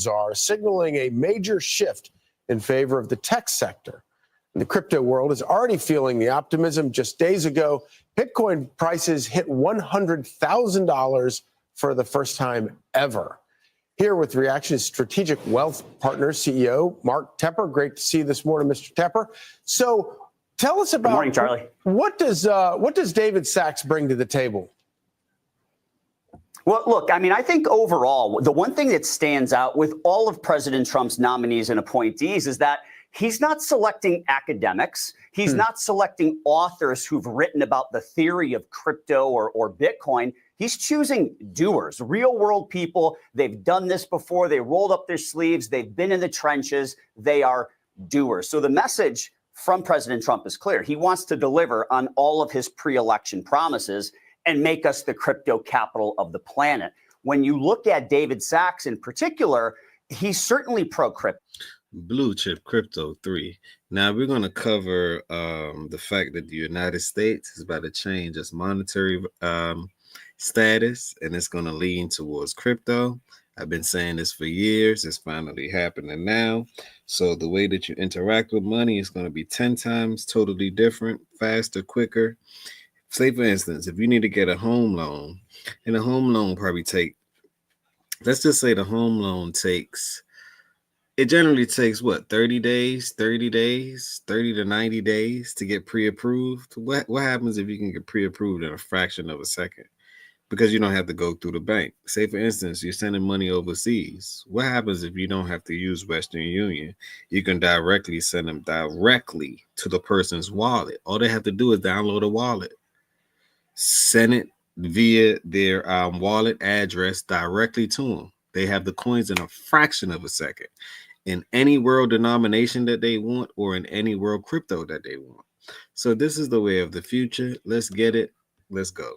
are signaling a major shift in favor of the tech sector. And the crypto world is already feeling the optimism. Just days ago, Bitcoin prices hit $100,000 for the first time ever. Here with reaction is Strategic Wealth Partners CEO Mark Tepper. Great to see you this morning, Mr. Tepper. So tell us about— Good morning, Charlie. What does David Sachs bring to the table? Well, look, I mean, I think overall, the one thing that stands out with all of President Trump's nominees and appointees is that he's not selecting academics. He's not selecting authors who've written about the theory of crypto or Bitcoin. He's choosing doers, real world people. They've done this before. They rolled up their sleeves. They've been in the trenches. They are doers. So the message from President Trump is clear. He wants to deliver on all of his pre-election promises and make us the crypto capital of the planet. When you look at David Sachs in particular, he's certainly pro-crypto. Blue Chip Crypto 3. Now we're going to cover the fact that the United States is about to change its monetary status, and it's going to lean towards crypto. I've been saying this for years. It's finally happening now. So the way that you interact with money is going to be 10 times totally different, faster, quicker. Say, for instance, if you need to get a home loan, and a home loan probably let's just say the home loan it generally takes, 30 days, 30 to 90 days to get pre-approved. What happens if you can get pre-approved in a fraction of a second? Because you don't have to go through the bank. Say, for instance, you're sending money overseas. What happens if you don't have to use Western Union? You can directly send them directly to the person's wallet. All they have to do is download a wallet, send it via their wallet address directly to them. They have the coins in a fraction of a second in any world denomination that they want or in any world crypto that they want. So this is the way of the future. Let's get it. Let's go.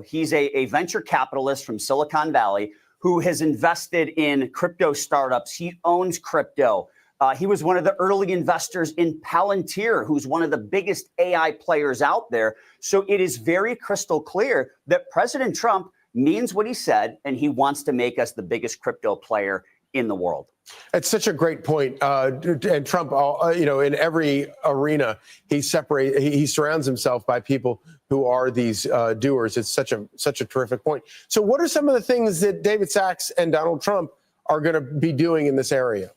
He's a venture capitalist from Silicon Valley who has invested in crypto startups. He owns crypto. He was one of the early investors in Palantir, who's one of the biggest AI players out there. So it is very crystal clear that President Trump means what he said, and he wants to make us the biggest crypto player in the world. It's such a great point. And Trump, in every arena, he surrounds himself by people who are these doers. It's such a terrific point. So what are some of the things that David Sachs and Donald Trump are going to be doing in this area?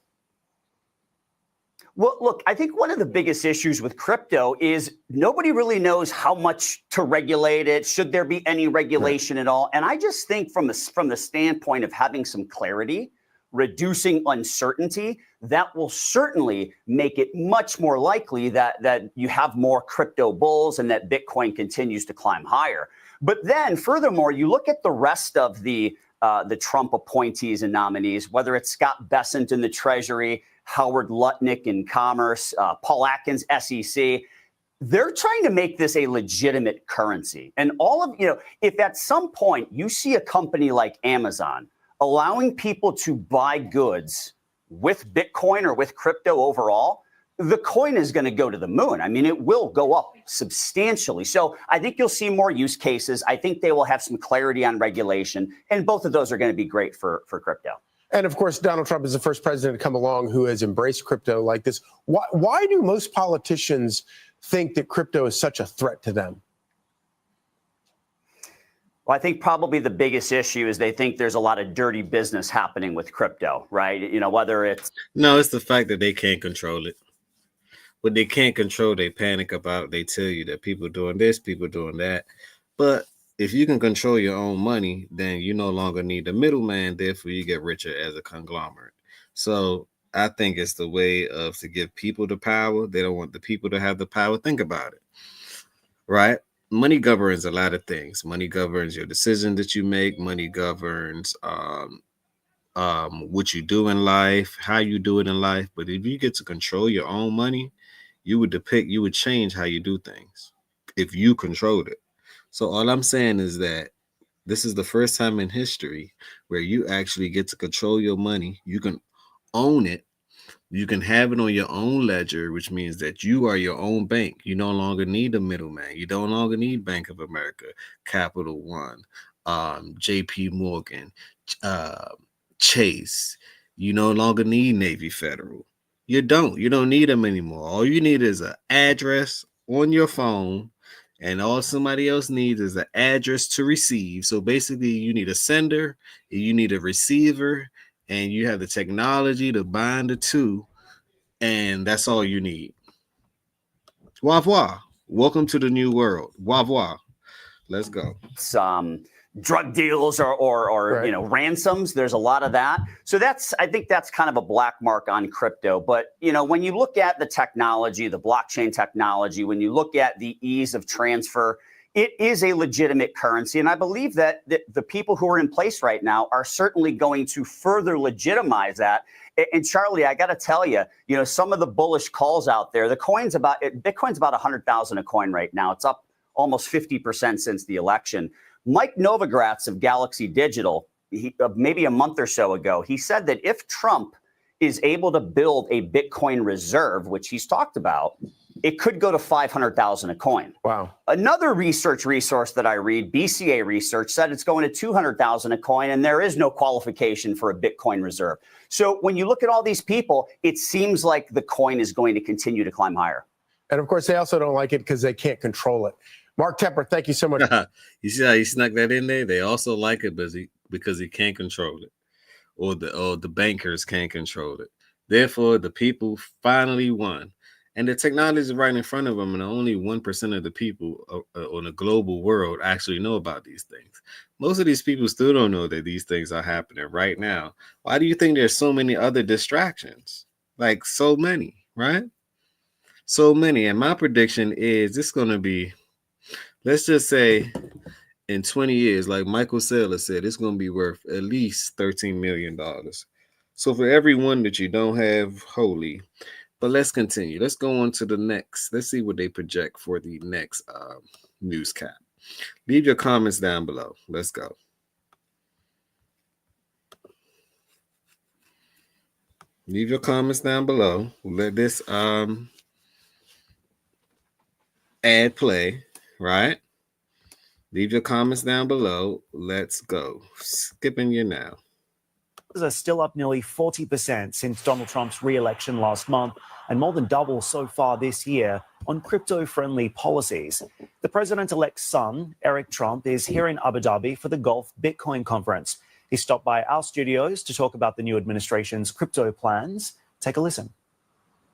Well, look, I think one of the biggest issues with crypto is nobody really knows how much to regulate it. Should there be any regulation at all? And I just think from the standpoint of having some clarity, reducing uncertainty, that will certainly make it much more likely that you have more crypto bulls and that Bitcoin continues to climb higher. But then furthermore, you look at the rest of the Trump appointees and nominees, whether it's Scott Bessent in the Treasury, Howard Lutnick in Commerce, Paul Atkins, SEC. They're trying to make this a legitimate currency. And if at some point you see a company like Amazon allowing people to buy goods with Bitcoin or with crypto overall, the coin is going to go to the moon. I mean, it will go up substantially. So I think you'll see more use cases. I think they will have some clarity on regulation, and both of those are going to be great for crypto. And of course, Donald Trump is the first president to come along who has embraced crypto like this. Why do most politicians think that crypto is such a threat to them? Well, I think probably the biggest issue is they think there's a lot of dirty business happening with crypto, right? Whether it's— No, it's the fact that they can't control it. What they can't control, they panic about. They tell you that people doing this, people doing that. But if you can control your own money, then you no longer need the middleman. Therefore, you get richer as a conglomerate. So I think it's the way to give people the power. They don't want the people to have the power. Think about it, right? Money governs a lot of things. Money governs your decision that you make. Money governs what you do in life, how you do it in life. But if you get to control your own money, you would change how you do things if you controlled it. So all I'm saying is that this is the first time in history where you actually get to control your money. You can own it. You can have it on your own ledger, which means that you are your own bank. You no longer need a middleman. You no longer need Bank of America, Capital One, JP Morgan, Chase. You no longer need Navy Federal. You don't need them anymore. All you need is an address on your phone, and all somebody else needs is an address to receive. So basically, you need a sender, you need a receiver, and you have the technology to bind the two, and that's all you need. Au revoir. Welcome to the new world. Au revoir. Let's go. Some drug deals or Right. ransoms. There's a lot of that. So I think that's kind of a black mark on crypto. But when you look at the technology, the blockchain technology, when you look at the ease of transfer, it is a legitimate currency. And I believe that the people who are in place right now are certainly going to further legitimize that. And Charlie, I got to tell you, some of the bullish calls out there, Bitcoin's about 100,000 a coin right now. It's up almost 50% since the election. Mike Novogratz of Galaxy Digital, maybe a month or so ago, he said that if Trump is able to build a Bitcoin reserve, which he's talked about, it could go to 500,000 a coin. Wow. Another research resource that I read, BCA Research, said it's going to 200,000 a coin, and there is no qualification for a Bitcoin reserve. So when you look at all these people, it seems like the coin is going to continue to climb higher. And of course, they also don't like it because they can't control it. Mark Tepper, thank you so much. You see how he snuck that in there? They also like it because he can't control it, or the bankers can't control it. Therefore, the people finally won, and the technology is right in front of them, and only 1% of the people on the global world actually know about these things. Most of these people still don't know that these things are happening right now. Why do you think there's so many other distractions? Like so many, right? So many. And my prediction is it's going to be, let's just say in 20 years, like Michael Saylor said, it's going to be worth at least $13 million. So for every one that you don't have, holy. But let's continue. Let's go on to the next. Let's see what they project for the next news cap. Leave your comments down below. Let's go. Leave your comments down below. Let this ad play, right? Leave your comments down below. Let's go. Skipping you now. Are still up nearly 40% since Donald Trump's re-election last month, and more than double so far this year on crypto-friendly policies. The president-elect's son, Eric Trump, is here in Abu Dhabi for the Gulf Bitcoin Conference. He stopped by our studios to talk about the new administration's crypto plans. Take a listen.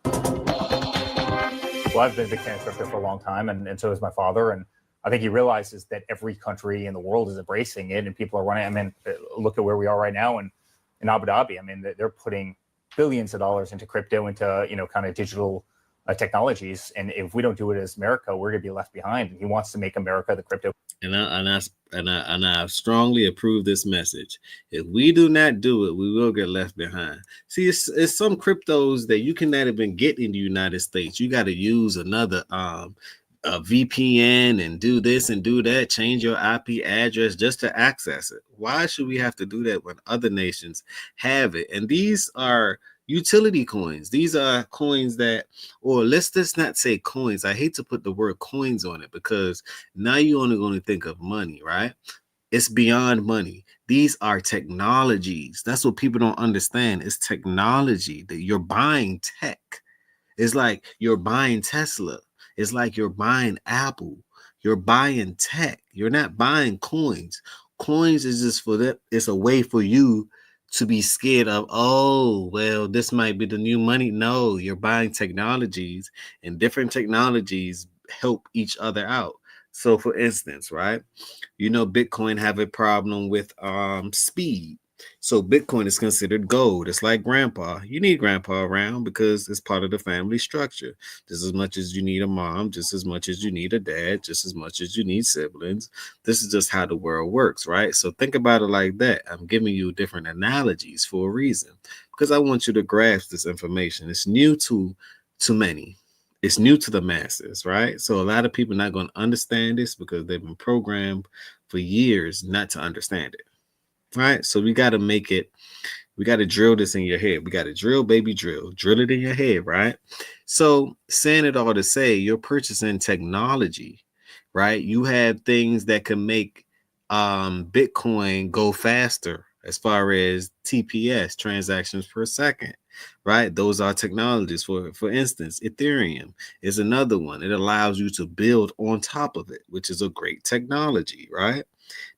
Well, I've been a big fan of crypto for a long time, and so is my father. And I think he realizes that every country in the world is embracing it, and people are running. I mean, look at where we are right now in Abu Dhabi. I mean, they're putting billions of dollars into crypto, into kind of digital technologies. And if we don't do it as America, we're going to be left behind. And he wants to make America the crypto. And I strongly approve this message. If we do not do it, we will get left behind. See, it's some cryptos that you cannot even get in the United States. You got to use another a VPN and do this and do that, change your IP address just to access it. Why should we have to do that when other nations have it? And these are utility coins. These are coins that, or let's just not say coins. I hate to put the word coins on it because now you're only going to think of money, right? It's beyond money. These are technologies. That's what people don't understand. It's technology that you're buying tech. It's like you're buying Tesla. It's like you're buying Apple. You're buying tech. You're not buying coins. Coins is just for that. It's a way for you to be scared of, oh, well, this might be the new money. No, you're buying technologies, and different technologies help each other out. So for instance, right, Bitcoin have a problem with speed. So Bitcoin is considered gold. It's like grandpa. You need grandpa around because it's part of the family structure. Just as much as you need a mom, just as much as you need a dad, just as much as you need siblings. This is just how the world works, right? So think about it like that. I'm giving you different analogies for a reason because I want you to grasp this information. It's new to many. It's new to the masses, right? So a lot of people are not going to understand this because they've been programmed for years not to understand it. Right. So we got to make it. We got to drill this in your head. We got to drill, baby, drill it in your head. Right. So saying it all to say you're purchasing technology. Right. You have things that can make Bitcoin go faster. as far as TPS, transactions per second, right? Those are technologies. For instance, Ethereum is another one. It allows you to build on top of it, which is a great technology, right?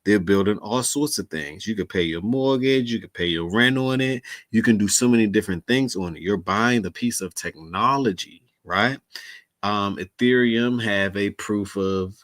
They're building all sorts of things. You could pay your mortgage, you could pay your rent on it, you can do so many different things on it. You're buying the piece of technology, right? Ethereum have a proof of,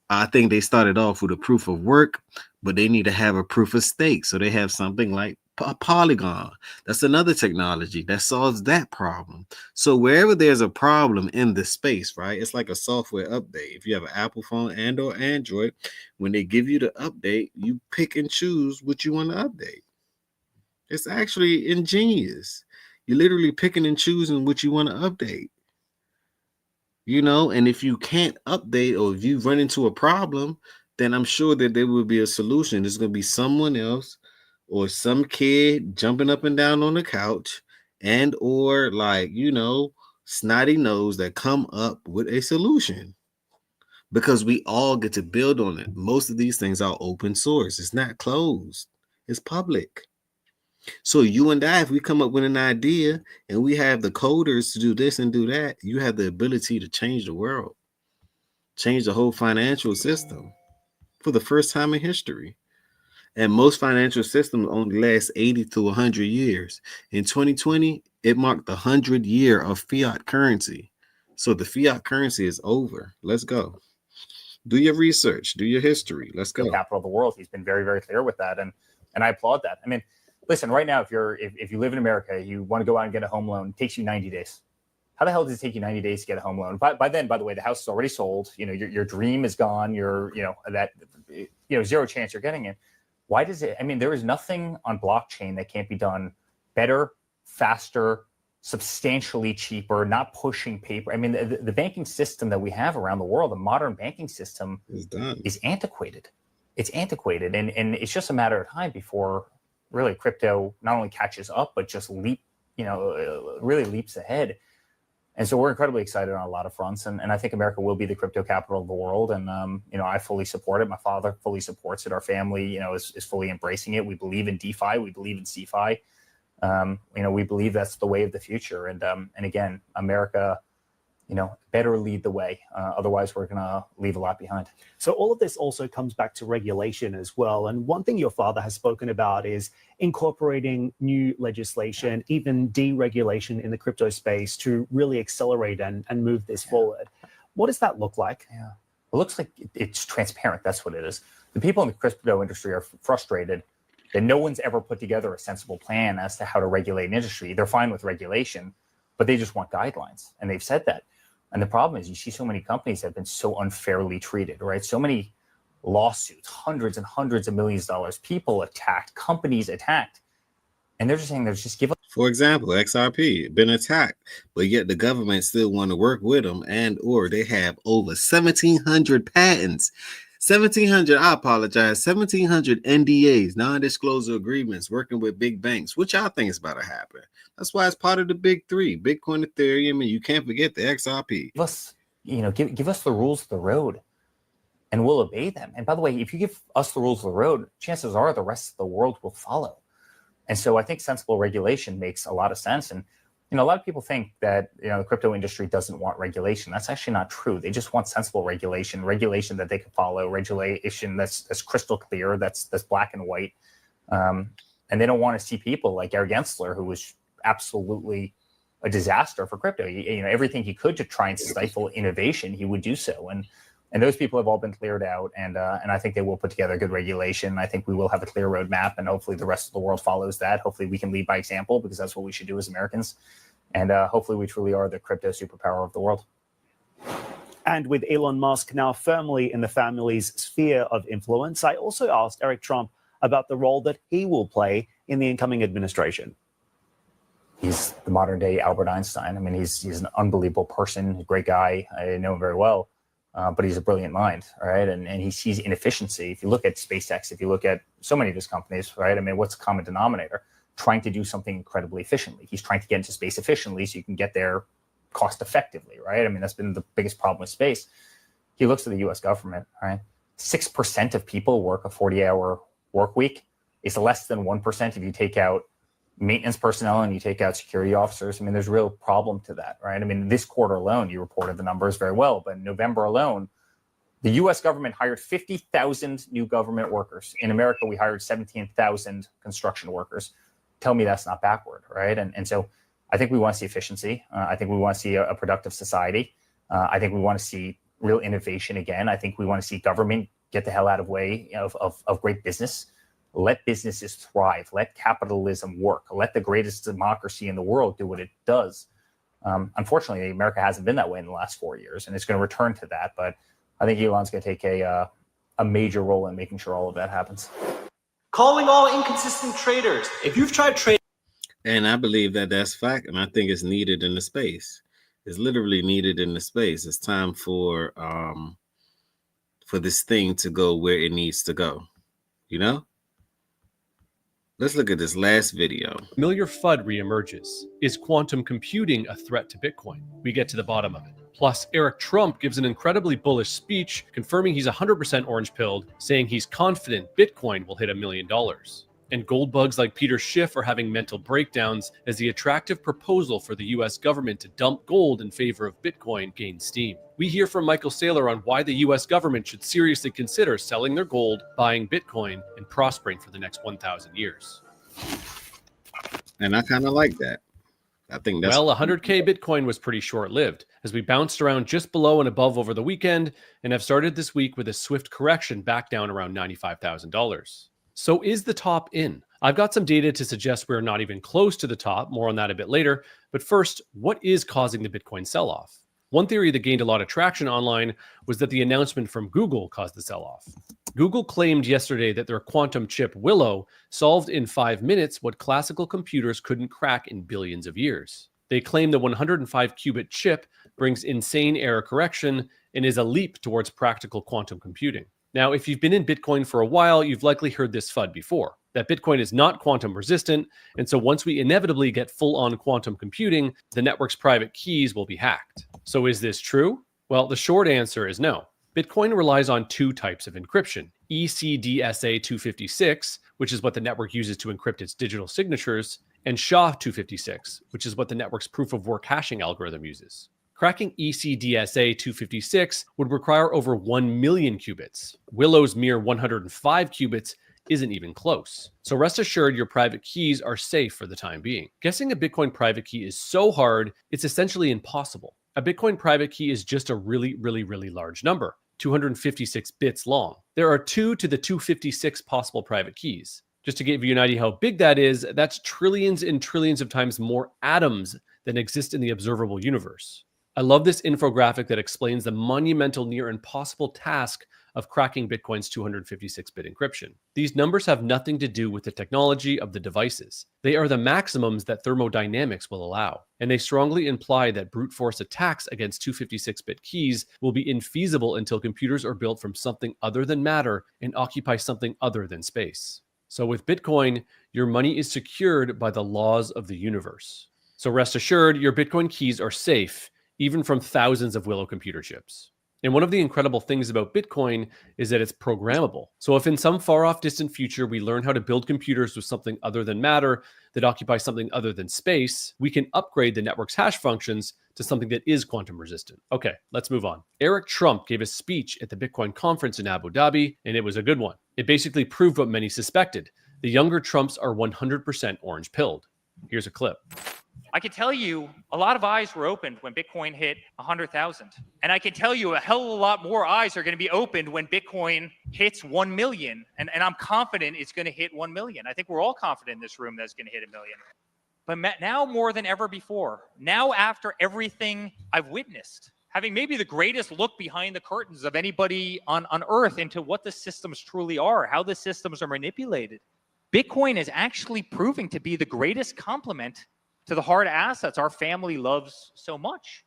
I think they started off with a proof of work, but they need to have a proof of stake. So they have something like a Polygon. That's another technology that solves that problem. So wherever there's a problem in the space, right, it's like a software update. If you have an Apple phone and or Android, when they give you the update, you pick and choose what you want to update. It's actually ingenious. You're literally picking and choosing what you want to update. You know, and if you can't update or if you run into a problem, then I'm sure that there will be a solution. There's going to be someone else or some kid jumping up and down on the couch and or like, you know, snotty nose that come up with a solution because we all get to build on it. Most of these things are open source. It's not closed. It's public. So you and I, if we come up with an idea and we have the coders to do this and do that, you have the ability to change the world, change the whole financial system for the first time in history. And most financial systems only last 80 to 100 years. In 2020, it marked the 100th year of fiat currency. So the fiat currency is over. Let's go. Do your research, do your history. Let's go. The capital of the world. He's been very, very clear with that. And I applaud that. I mean, listen, right now, if you live in America, you want to go out and get a home loan, it takes you 90 days. How the hell does it take you 90 days to get a home loan? By then, by the way, the house is already sold. You know, your dream is gone. Zero chance you're getting it. Why does it? I mean, there is nothing on blockchain that can't be done better, faster, substantially cheaper, not pushing paper. I mean, the banking system that we have around the world, the modern banking system is antiquated. It's antiquated. And it's just a matter of time before really crypto not only catches up, but just really leaps ahead. And so we're incredibly excited on a lot of fronts. And I think America will be the crypto capital of the world. And, I fully support it. My father fully supports it. Our family, is fully embracing it. We believe in DeFi. We believe in CeFi. We believe that's the way of the future. And again, America, better lead the way. Otherwise, we're going to leave a lot behind. So all of this also comes back to regulation as well. And one thing your father has spoken about is incorporating new legislation, even deregulation in the crypto space to really accelerate and move this forward. What does that look like? Yeah, it looks like it's transparent. That's what it is. The people in the crypto industry are frustrated that no one's ever put together a sensible plan as to how to regulate an industry. They're fine with regulation, but they just want guidelines. And they've said that. And the problem is you see so many companies have been so unfairly treated, right? So many lawsuits, hundreds and hundreds of millions of dollars, people attacked, companies attacked. And they're just saying, give up. For example, XRP been attacked, but yet the government still want to work with them or they have over 1,700 patents. 1,700 NDAs, non-disclosure agreements, working with big banks. What y'all think is about to happen? That's why it's part of the big three, Bitcoin, Ethereum, and you can't forget the XRP. Give us the rules of the road and we'll obey them. And by the way, if you give us the rules of the road, chances are the rest of the world will follow. And so I think sensible regulation makes a lot of sense. And a lot of people think that the crypto industry doesn't want regulation. That's actually not true. They just want sensible regulation that they can follow, regulation that's crystal clear, that's black and white. And they don't want to see people like Gary Gensler, who was absolutely a disaster for crypto. Everything he could to try and stifle innovation, he would do so. And those people have all been cleared out. And I think they will put together good regulation. I think we will have a clear roadmap, and hopefully the rest of the world follows that. Hopefully we can lead by example, because that's what we should do as Americans. And hopefully we truly are the crypto superpower of the world. And with Elon Musk now firmly in the family's sphere of influence, I also asked Eric Trump about the role that he will play in the incoming administration. He's the modern day Albert Einstein. I mean, he's an unbelievable person, a great guy. I know him very well, but he's a brilliant mind, right? And he sees inefficiency. If you look at SpaceX, if you look at so many of his companies, right? I mean, what's the common denominator? Trying to do something incredibly efficiently. He's trying to get into space efficiently so you can get there cost effectively, right? I mean, that's been the biggest problem with space. He looks at the US government, right? 6% of people work a 40-hour work week. It's less than 1% if you take out maintenance personnel and you take out security officers. I mean, there's a real problem to that, right? I mean, this quarter alone, you reported the numbers very well, but in November alone, the US government hired 50,000 new government workers. In America, we hired 17,000 construction workers. Tell me that's not backward, right? And so I think we want to see efficiency. I think we want to see a productive society. I think we want to see real innovation again. I think we want to see government get the hell out of way of great business. Let businesses thrive. Let capitalism work. Let the greatest democracy in the world do what it does. Unfortunately, America hasn't been that way in the last 4 years, and it's going to return to that. But I think Elon's going to take a major role in making sure all of that happens. Calling all inconsistent traders. If you've tried trading, And I believe that that's fact, and I think it's needed in the space. It's literally needed in the space. It's time for this thing to go where it needs to go. You know? Let's look at this last video. Familiar FUD reemerges. Is quantum computing a threat to Bitcoin? We get to the bottom of it. Plus, Eric Trump gives an incredibly bullish speech confirming he's 100% orange-pilled, saying he's confident Bitcoin will hit $1 million. And gold bugs like Peter Schiff are having mental breakdowns as the attractive proposal for the US government to dump gold in favor of Bitcoin gains steam. We hear from Michael Saylor on why the US government should seriously consider selling their gold, buying Bitcoin, and prospering for the next 1,000 years. And I kind of like that. I think that's... Well, 100K Bitcoin was pretty short-lived, as we bounced around just below and above over the weekend, and have started this week with a swift correction back down around $95,000. So is the top in? I've got some data to suggest we're not even close to the top, more on that a bit later. But first, what is causing the Bitcoin sell-off? One theory that gained a lot of traction online was that the announcement from Google caused the sell-off. Google claimed yesterday that their quantum chip Willow solved in 5 minutes what classical computers couldn't crack in billions of years. They claim the 105-qubit chip brings insane error correction and is a leap towards practical quantum computing. Now, if you've been in Bitcoin for a while, you've likely heard this FUD before, that Bitcoin is not quantum resistant, and so once we inevitably get full-on quantum computing, the network's private keys will be hacked. So is this true? Well, the short answer is no. Bitcoin relies on 2 types of encryption, ECDSA-256, which is what the network uses to encrypt its digital signatures, and SHA-256, which is what the network's proof-of-work hashing algorithm uses. Cracking ECDSA-256 would require over 1 million qubits. Willow's mere 105 qubits isn't even close. So rest assured your private keys are safe for the time being. Guessing a Bitcoin private key is so hard, it's essentially impossible. A Bitcoin private key is just a really large number, 256 bits long. There are 2 to the 256 possible private keys. Just to give you an idea how big that is, that's trillions and trillions of times more atoms than exist in the observable universe. I love this infographic that explains the monumental, near impossible task of cracking Bitcoin's 256-bit encryption. These numbers have nothing to do with the technology of the devices. They are the maximums that thermodynamics will allow, and they strongly imply that brute force attacks against 256-bit keys will be infeasible until computers are built from something other than matter and occupy something other than space. So with Bitcoin, your money is secured by the laws of the universe. So rest assured, your Bitcoin keys are safe, even from thousands of Willow computer chips. And one of the incredible things about Bitcoin is that it's programmable. So if in some far off distant future we learn how to build computers with something other than matter that occupy something other than space, we can upgrade the network's hash functions to something that is quantum resistant. Okay, let's move on. Eric Trump gave a speech at the Bitcoin conference in Abu Dhabi, and it was a good one. It basically proved what many suspected. The younger Trumps are 100% orange-pilled. Here's a clip. I can tell you a lot of eyes were opened when Bitcoin hit 100,000. And I can tell you a hell of a lot more eyes are going to be opened when Bitcoin hits 1 million. And I'm confident it's going to hit 1 million. I think we're all confident in this room that it's going to hit 1 million. But now more than ever before, now after everything I've witnessed, having maybe the greatest look behind the curtains of anybody on Earth into what the systems truly are, how the systems are manipulated, Bitcoin is actually proving to be the greatest complement to the hard assets our family loves so much.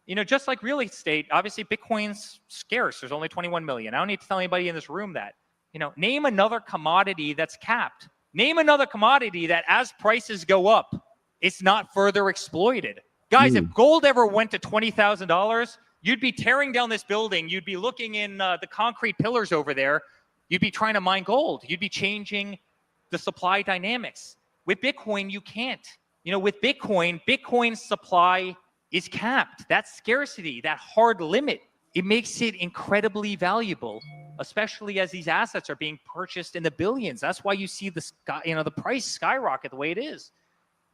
You know, just like real estate, obviously Bitcoin's scarce. There's only 21 million. I don't need to tell anybody in this room that. You know, name another commodity that's capped. Name another commodity that as prices go up, it's not further exploited. Guys, if gold ever went to $20,000, you'd be tearing down this building. You'd be looking in the concrete pillars over there. You'd be trying to mine gold. You'd be changing the supply dynamics. With Bitcoin, you can't. You know, with Bitcoin's supply is capped. That scarcity, that hard limit, it makes it incredibly valuable, especially as these assets are being purchased in the billions. That's why you see the price skyrocket the way it is.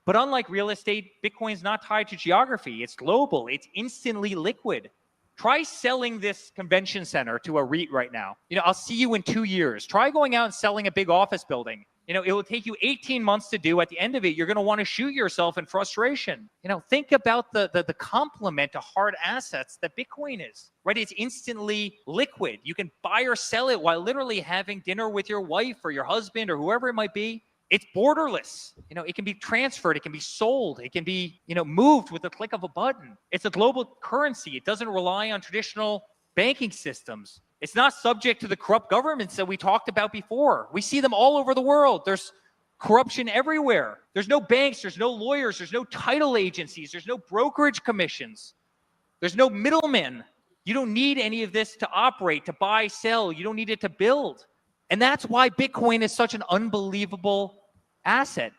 But unlike real estate, Bitcoin's not tied to geography. It's global. It's instantly liquid. Try selling this convention center to a REIT right now. You know, I'll see you in 2 years. Try going out and selling a big office building. You know, it will take you 18 months to do. At the end of it, you're going to want to shoot yourself in frustration. You know, think about the complement to hard assets that Bitcoin is, right? It's instantly liquid. You can buy or sell it while literally having dinner with your wife or your husband or whoever it might be. It's borderless. You know, it can be transferred. It can be sold. It can be, you know, moved with the click of a button. It's a global currency. It doesn't rely on traditional banking systems. It's not subject to the corrupt governments that we talked about before. We see them all over the world. There's corruption everywhere. There's no banks. There's no lawyers. There's no title agencies. There's no brokerage commissions. There's no middlemen. You don't need any of this to operate, to buy, sell. You don't need it to build. And that's why Bitcoin is such an unbelievable asset.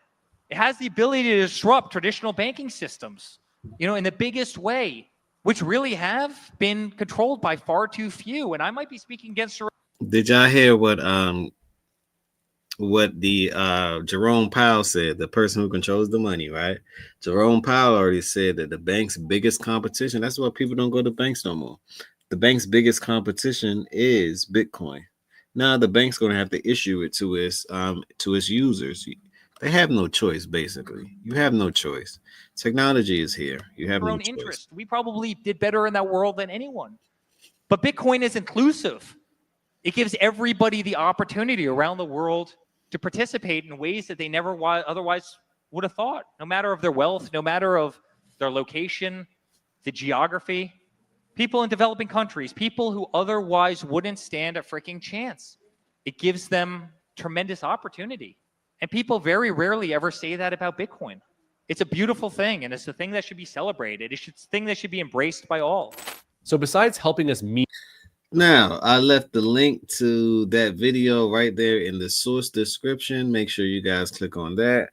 It has the ability to disrupt traditional banking systems, you know, in the biggest way, which really have been controlled by far too few. And I might be speaking against. Did y'all hear what the Jerome Powell said, the person who controls the money, right? Jerome Powell already said that the bank's biggest competition, that's why people don't go to banks no more. The bank's biggest competition is Bitcoin. Now the bank's going to have to issue it to its users. They have no choice, basically. You have no choice. Technology is here. You have no choice. Interest. We probably did better in that world than anyone. But Bitcoin is inclusive. It gives everybody the opportunity around the world to participate in ways that they never otherwise would have thought, no matter of their wealth, no matter of their location, the geography. People in developing countries, people who otherwise wouldn't stand a freaking chance. It gives them tremendous opportunity. And people very rarely ever say that about Bitcoin. It's a beautiful thing, and it's the thing that should be celebrated. It's the thing that should be embraced by all. So besides helping us meet. Now, I left the link to that video right there in the source description. Make sure you guys click on that.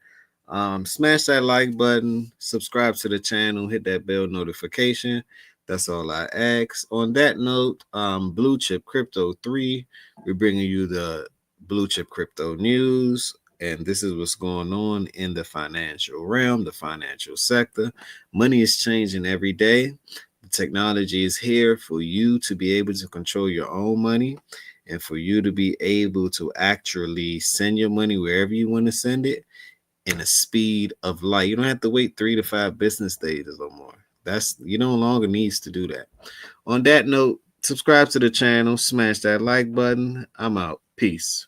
Smash that like button, subscribe to the channel, hit that bell notification. That's all I ask. On that note, Blue Chip Crypto 3, we're bringing you the Blue Chip Crypto news. And this is what's going on in the financial realm, the financial sector. Money is changing every day. The technology is here for you to be able to control your own money and for you to be able to actually send your money wherever you want to send it in a speed of light. You don't have to wait 3 to 5 business days no more. You no longer needs to do that. On that note, subscribe to the channel, smash that like button. I'm out. Peace.